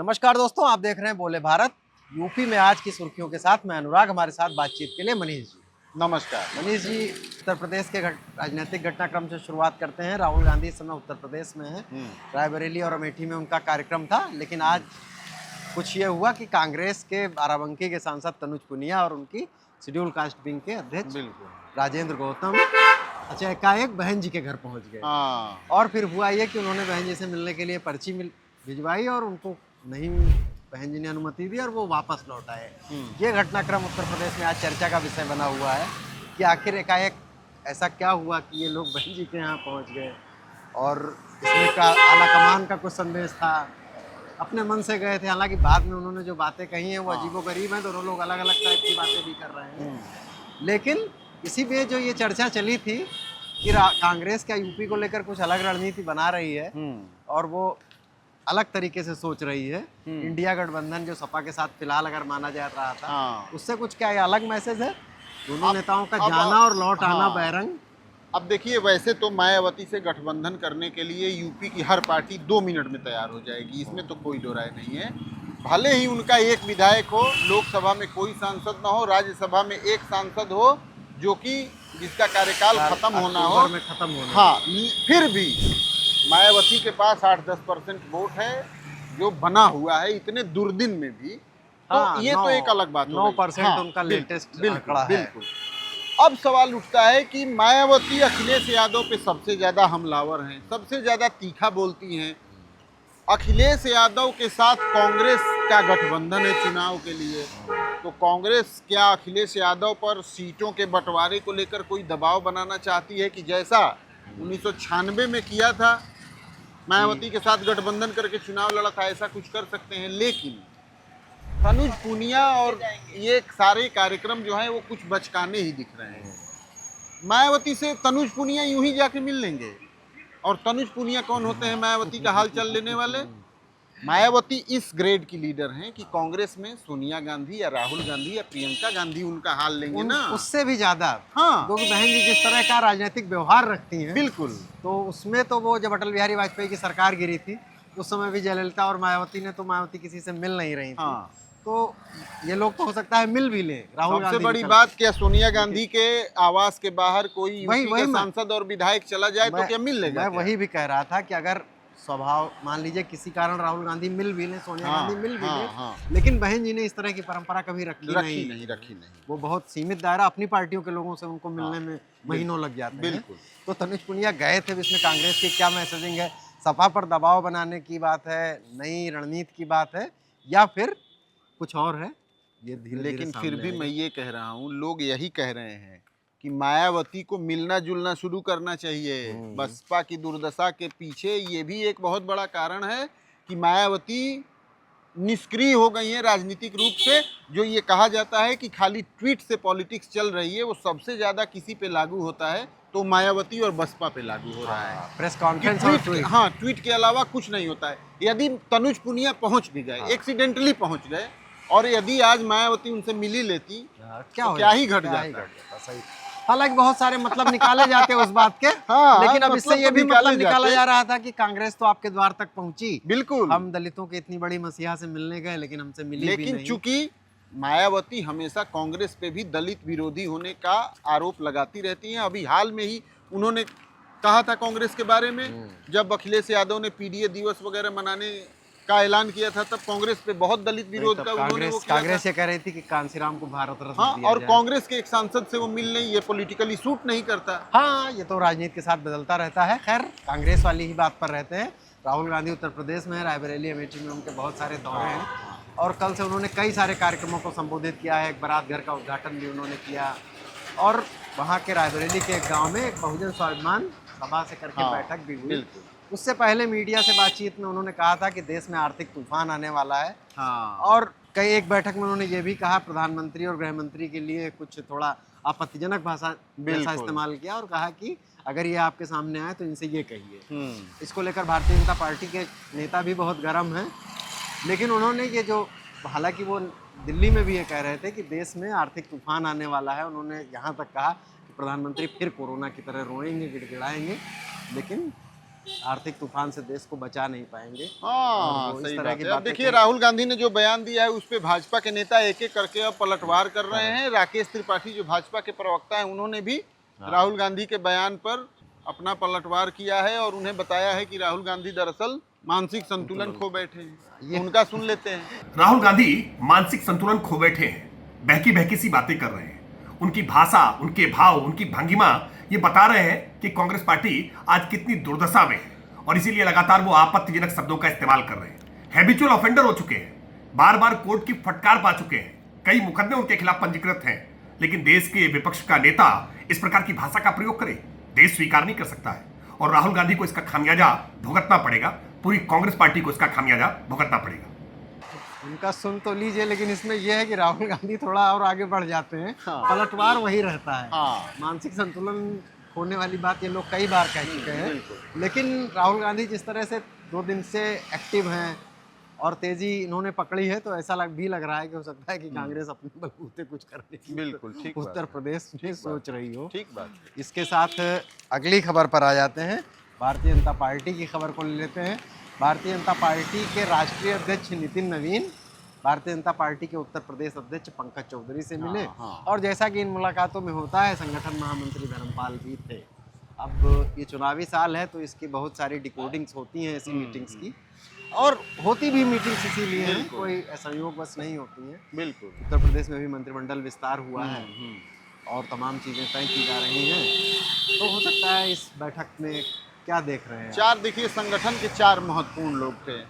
नमस्कार दोस्तों, आप देख रहे हैं बोले भारत। यूपी में आज की सुर्खियों के साथ मैं अनुराग, हमारे साथ बातचीत के लिए मनीष जी। नमस्कार। मनीष जी, उत्तर प्रदेश के राजनीतिक घटनाक्रम से शुरुआत करते हैं। राहुल गांधी इस समय उत्तर प्रदेश में हैं। रायबरेली और अमेठी में उनका कार्यक्रम था, लेकिन आज कुछ ये हुआ कि कांग्रेस के बाराबंकी के सांसद तनुज पुनिया और उनकी शेड्यूल कास्ट विंग के अध्यक्ष राजेंद्र गौतम अच्छा एकाएक बहन जी के घर पहुंच गए। और फिर हुआ ये कि उन्होंने बहन जी से मिलने के लिए पर्ची भिजवाई और उनको नहीं, बहन जी ने अनुमति दी और वो वापस लौट आए। ये घटनाक्रम उत्तर प्रदेश में आज चर्चा का विषय बना हुआ है कि आखिर एकाएक ऐसा क्या हुआ कि ये लोग बहन जी के यहाँ पहुँच गए। और इसमें का आलाकमान का कुछ संदेश था, अपने मन से गए थे। हालांकि बाद में उन्होंने जो बातें कही हैं वो अजीबोगरीब हैं, दोनों लोग अलग अलग टाइप की बातें भी कर रहे हैं। लेकिन इसी पे जो ये चर्चा चली थी कि कांग्रेस का यूपी को लेकर कुछ अलग रणनीति बना रही है और वो अलग तरीके से सोच रही है। इंडिया गठबंधन जो सपा के साथ फिलहाल अगर माना जा रहा था, उससे कुछ क्या अलग मैसेज है? दोनों नेताओं का जाना और लौट आना बहरंग। अब देखिए, वैसे तो मायावती से गठबंधन करने के लिए यूपी की हर पार्टी 2 मिनट में तैयार हो जाएगी, इसमें तो कोई दो राय नहीं है। भले ही उनका एक विधायक हो, लोकसभा में कोई सांसद ना हो, राज्यसभा में एक सांसद हो जो कि जिसका कार्यकाल खत्म होना हो, हाँ, फिर भी मायावती के पास 8-10% वोट है जो बना हुआ है इतने दुर्दिन में भी। तो ये तो एक अलग बात है। 9% उनका लेटेस्ट आंकड़ा है। बिल्कुल। अब सवाल उठता है कि मायावती अखिलेश यादव पे सबसे ज्यादा हमलावर हैं, सबसे ज्यादा तीखा बोलती हैं। अखिलेश यादव के साथ कांग्रेस का गठबंधन है चुनाव के लिए, तो कांग्रेस क्या अखिलेश यादव पर सीटों के बंटवारे को लेकर कोई दबाव बनाना चाहती है कि जैसा 1996 में किया था, मायावती के साथ गठबंधन करके चुनाव लड़ा था, ऐसा कुछ कर सकते हैं। लेकिन तनुज पुनिया और ये सारे कार्यक्रम जो है वो कुछ बचकाने ही दिख रहे हैं। मायावती से तनुज पुनिया यूं ही जाके मिल लेंगे। और तनुज पुनिया कौन होते हैं मायावती का हाल चल लेने वाले? मायावती इस ग्रेड की लीडर हैं कि कांग्रेस में सोनिया गांधी या राहुल गांधी या प्रियंका गांधी उनका हाल लेंगे ना, उससे भी ज्यादा। हाँ, क्योंकि बहन जी जिस तरह का राजनीतिक व्यवहार रखती हैं, बिल्कुल। तो उसमें तो वो जब अटल बिहारी वाजपेयी की सरकार गिरी थी उस समय भी जयललिता और मायावती ने, तो मायावती किसी से मिल नहीं रही थी। हाँ, तो ये लोग तो हो सकता है मिल भी ले। राहुल सबसे बड़ी बात, क्या सोनिया गांधी के आवास के बाहर कोई यूपी का सांसद और विधायक चला जाए तो क्या मिल लेगा? मैं वही भी कह रहा था कि अगर स्वभाव मान लीजिए किसी कारण राहुल गांधी मिल भी लें, सोनिया गांधी मिल भी लें, लेकिन बहन जी ने इस तरह की परंपरा कभी रखी नहीं। वो बहुत सीमित दायरा, अपनी पार्टियों के लोगों से उनको मिलने में महीनों लग जाते हैं। बिल्कुल। तो तनुज पुनिया गए थे, इसमें कांग्रेस की क्या मैसेजिंग है? सपा पर दबाव बनाने की बात है, नई रणनीति की बात है, या फिर कुछ और है? ये लेकिन फिर भी मैं ये कह रहा हूँ, लोग यही कह रहे हैं कि मायावती को मिलना जुलना शुरू करना चाहिए। बसपा की दुर्दशा के पीछे ये भी एक बहुत बड़ा कारण है कि मायावती निष्क्रिय हो गई है राजनीतिक रूप से। जो ये कहा जाता है कि खाली ट्वीट से पॉलिटिक्स चल रही है, वो सबसे ज्यादा किसी पे लागू होता है तो मायावती और बसपा पे लागू हो रहा है। प्रेस कॉन्फ्रेंस और ट्वीट। हाँ, ट्वीट के अलावा कुछ नहीं होता है। यदि तनुज पुनिया पहुंच भी गए, एक्सीडेंटली पहुंच गए, और यदि आज मायावती उनसे मिली लेती क्या ही घट जाता। सही। हालांकि बहुत सारे मतलब निकाले जाते हैं उस बात के। लेकिन अब इससे ये भी मतलब निकाला जा रहा था कि कांग्रेस तो आपके द्वार तक पहुंची। बिल्कुल। हम दलितों के इतनी बड़ी मसीहा से मिलने गए, लेकिन हमसे मिली भी नहीं। लेकिन चूंकि मायावती हमेशा कांग्रेस पे भी दलित विरोधी होने का आरोप लगाती रहती हैं। अभी हाल में ही उन्होंने कहा था कांग्रेस के बारे में, जब अखिलेश यादव ने पीडीए दिवस वगैरह मनाने का ऐलान किया था, तब कांग्रेस पे बहुत दलित विरोध का उन्होंने वो किया। कांग्रेस ये कह रही थी कि कांसीराम को भारत रत्न दिया जाए। और कांग्रेस के एक सांसद से वो मिल नहीं, ये पॉलिटिकली सूट नहीं करता। हाँ, ये तो राजनीति के साथ बदलता रहता है। खैर, कांग्रेस वाली ही बात पर रहते हैं। राहुल गांधी उत्तर प्रदेश में, रायबरेली अमेठी में उनके बहुत सारे दौरे हैं और कल से उन्होंने कई सारे कार्यक्रमों को संबोधित किया है। एक बारात घर का उद्घाटन भी उन्होंने किया और वहाँ के रायबरेली के एक गाँव में एक बहुजन स्वाभिमान सभा से करके बैठक भी हुई। उससे पहले मीडिया से बातचीत में उन्होंने कहा था कि देश में आर्थिक तूफान आने वाला है। और कई एक बैठक में उन्होंने ये भी कहा, प्रधानमंत्री और गृह मंत्री के लिए कुछ थोड़ा आपत्तिजनक भाषा जैसा इस्तेमाल किया और कहा कि अगर ये आपके सामने आए तो इनसे ये कहिए। इसको लेकर भारतीय जनता पार्टी के नेता भी बहुत गर्म हैं। लेकिन उन्होंने ये जो, हालांकि वो दिल्ली में भी ये कह रहे थे कि देश में आर्थिक तूफान आने वाला है, उन्होंने यहाँ तक कहा कि प्रधानमंत्री फिर कोरोना की तरह रोएंगे, गिड़गिड़ाएंगे। लेकिन आर्थिक तूफान से देश को बचा नहीं पाएंगे। हाँ, और वो इस सही तरह बात की है। अब बातें देखिए कही। राहुल गांधी ने जो बयान दिया है उस पे भाजपा के नेता एक एक करके अब पलटवार कर रहे हैं। राकेश त्रिपाठी जो भाजपा के प्रवक्ता हैं उन्होंने भी राहुल गांधी के बयान पर अपना पलटवार किया है और उन्हें बताया है कि राहुल गांधी दरअसल मानसिक संतुलन खो बैठे हैं। उनका सुन लेते हैं। राहुल गांधी मानसिक संतुलन खो बैठे हैं, बहकी बहकी सी बातें कर रहे हैं। उनकी भाषा, उनके भाव, उनकी भंगिमा ये बता रहे हैं कि कांग्रेस पार्टी आज कितनी दुर्दशा में है और इसीलिए लगातार वो आपत्तिजनक शब्दों का इस्तेमाल कर रहे हैं। हैबिचुअल ऑफेंडर हो चुके हैं, बार बार कोर्ट की फटकार पा चुके हैं, कई मुकदमे उनके खिलाफ पंजीकृत हैं, लेकिन देश के विपक्ष का नेता इस प्रकार की भाषा का प्रयोग करे, देश स्वीकार नहीं कर सकता है और राहुल गांधी को इसका खामियाजा भुगतना पड़ेगा। पूरी कांग्रेस पार्टी को इसका खामियाजा भुगतना पड़ेगा। उनका सुन तो लीजिए, लेकिन इसमें यह है कि राहुल गांधी थोड़ा और आगे बढ़ जाते हैं। हाँ। पलटवार वही रहता है। हाँ। मानसिक संतुलन खोने वाली बात ये लोग कई बार कह चुके हैं, लेकिन राहुल गांधी जिस तरह से 2 दिन से एक्टिव हैं और तेजी इन्होंने पकड़ी है, तो ऐसा भी लग रहा है कि हो सकता है कि कांग्रेस अपने बलबूते कुछ करने की बिल्कुल ठीक बात उत्तर प्रदेश में सोच रही हो। ठीक बात। इसके साथ अगली खबर पर आ जाते हैं। भारतीय जनता पार्टी की खबर को ले लेते हैं। भारतीय जनता पार्टी के राष्ट्रीय अध्यक्ष नितिन नवीन भारतीय जनता पार्टी के उत्तर प्रदेश अध्यक्ष पंकज चौधरी से मिले। और जैसा कि इन मुलाकातों में होता है, संगठन महामंत्री धर्मपाल भी थे। अब ये चुनावी साल है तो इसकी बहुत सारी डिकोडिंग्स होती हैं ऐसी मीटिंग्स की, और होती भी मीटिंग्स इसीलिए हैं, कोई संयोग बस नहीं होती हैं। बिल्कुल। उत्तर प्रदेश में भी मंत्रिमंडल विस्तार हुआ है और तमाम चीज़ें तय की जा रही हैं, तो हो सकता है इस बैठक में क्या देख रहे हैं। देखिए संगठन के 4 महत्वपूर्ण लोग थे।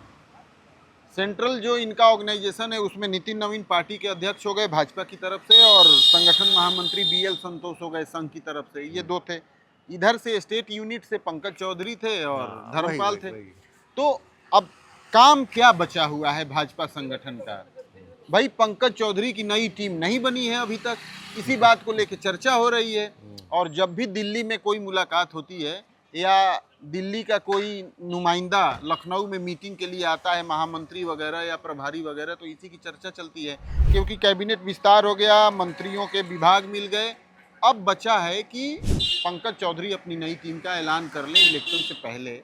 सेंट्रल जो इनका ऑर्गेनाइजेशन है उसमें नितिन नवीन पार्टी के अध्यक्ष हो गए भाजपा की तरफ से, और संगठन महामंत्री BL संतोष हो गए संघ की तरफ से। ये 2 थे। इधर से स्टेट यूनिट से पंकज चौधरी थे और धर्मपाल थे। तो अब काम क्या बचा हुआ है भाजपा संगठन का? भाई पंकज चौधरी की नई टीम नहीं बनी है अभी तक, इसी बात को लेकर चर्चा हो रही है। और जब भी दिल्ली में कोई मुलाकात होती है या दिल्ली का कोई नुमाइंदा लखनऊ में मीटिंग के लिए आता है, महामंत्री वगैरह या प्रभारी वगैरह, तो इसी की चर्चा चलती है, क्योंकि कैबिनेट विस्तार हो गया, मंत्रियों के विभाग मिल गए। अब बचा है कि पंकज चौधरी अपनी नई टीम का ऐलान कर लें इलेक्शन से पहले।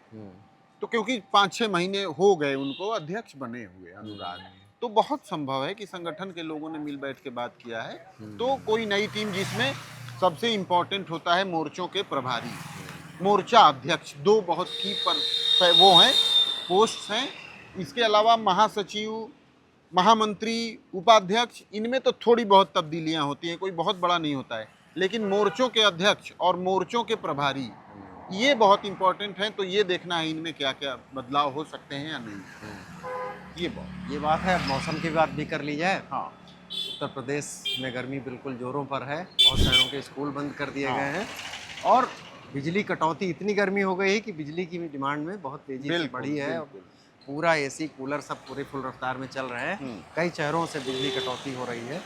तो क्योंकि 5-6 महीने हो गए उनको अध्यक्ष बने हुए अनुराग, तो बहुत संभव है कि संगठन के लोगों ने मिल बैठ के बात किया है, तो कोई नई टीम जिसमें सबसे इम्पोर्टेंट होता है मोर्चों के प्रभारी, मोर्चा अध्यक्ष, 2 बहुत की पर वो हैं, पोस्ट हैं। इसके अलावा महासचिव, महामंत्री, उपाध्यक्ष, इनमें तो थोड़ी बहुत तब्दीलियां होती हैं, कोई बहुत बड़ा नहीं होता है, लेकिन मोर्चों के अध्यक्ष और मोर्चों के प्रभारी ये बहुत इंपॉर्टेंट हैं। तो ये देखना है इनमें क्या क्या बदलाव हो सकते हैं या नहीं। ये बात है। अब मौसम की बात भी कर ली जाए। हाँ, उत्तर प्रदेश में गर्मी बिल्कुल जोरों पर है। बहुत शहरों के स्कूल बंद कर दिए गए हैं और बिजली कटौती, इतनी गर्मी हो गई है कि बिजली की डिमांड में बहुत तेजी से बढ़ी है। पूरा AC कूलर सब पूरी फुल रफ्तार में चल रहे हैं। कई शहरों से बिजली कटौती हो रही है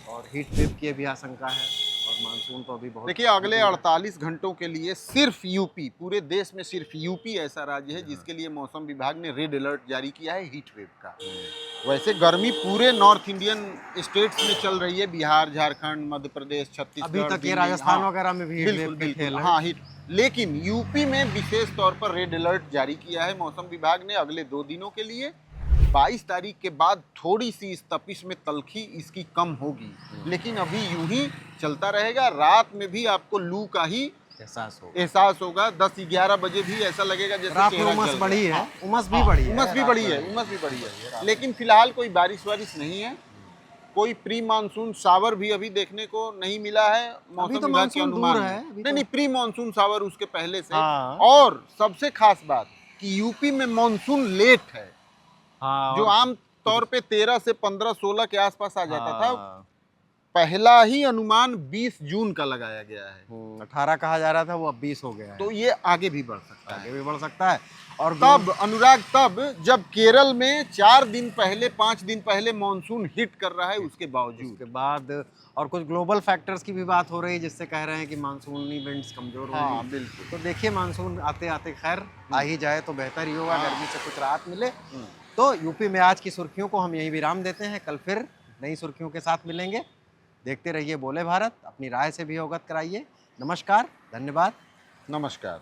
और हीट वेव की भी आशंका है, और मानसून तो अभी बहुत। देखिए अगले 48 घंटों के लिए सिर्फ यूपी, पूरे देश में सिर्फ यूपी ऐसा राज्य है जिसके लिए मौसम विभाग ने रेड अलर्ट जारी किया है हीट वेव का। वैसे गर्मी पूरे नॉर्थ इंडियन स्टेट्स में चल रही है, बिहार, झारखंड, मध्य प्रदेश, छत्तीसगढ़, अभी तक ये राजस्थान वगैरह में भी हीट वेव के खेल है। हाँ, लेकिन यूपी में विशेष तौर पर रेड अलर्ट जारी किया है मौसम विभाग ने अगले 2 दिनों के लिए। 22 तारीख के बाद थोड़ी सी इस तपिश में तलखी इसकी कम होगी, लेकिन अभी यूं ही चलता रहेगा। रात में भी आपको लू का ही एहसास होगा। 10-11 बजे भी ऐसा लगेगा जैसे रात में उमस बढ़ी है। उमस भी बढ़ी है। लेकिन फिलहाल कोई बारिश वारिश नहीं है, कोई प्री मानसून सावर भी अभी देखने को नहीं मिला है मौसम विभाग के अनुमान में। नहीं, प्री मानसून सावर उसके पहले से। और सबसे खास बात कि यूपी में मानसून लेट है। जो आम तौर पे 13 से 15-16 के आसपास आ जाता था, पहला ही अनुमान 20 जून का लगाया गया है। 18 कहा जा रहा था, वो अब 20 हो गया है। तो ये आगे भी बढ़ सकता है। और तब अनुराग, तब जब केरल में 4 दिन पहले 5 दिन पहले मानसून हिट कर रहा है, उसके बावजूद उसके बाद और कुछ ग्लोबल फैक्टर्स की भी बात हो रही है जिससे कह रहे हैं कि मानसूनी विंड्स कमजोर होंगी। हाँ, बिल्कुल। तो देखिए मानसून आते आते खैर आ ही जाए तो बेहतर ही होगा, गर्मी से कुछ राहत मिले। तो यूपी में आज की सुर्खियों को हम यही विराम देते हैं। कल फिर नई सुर्खियों के साथ मिलेंगे। देखते रहिए बोले भारत, अपनी राय से भी अवगत कराइए। नमस्कार, धन्यवाद। नमस्कार।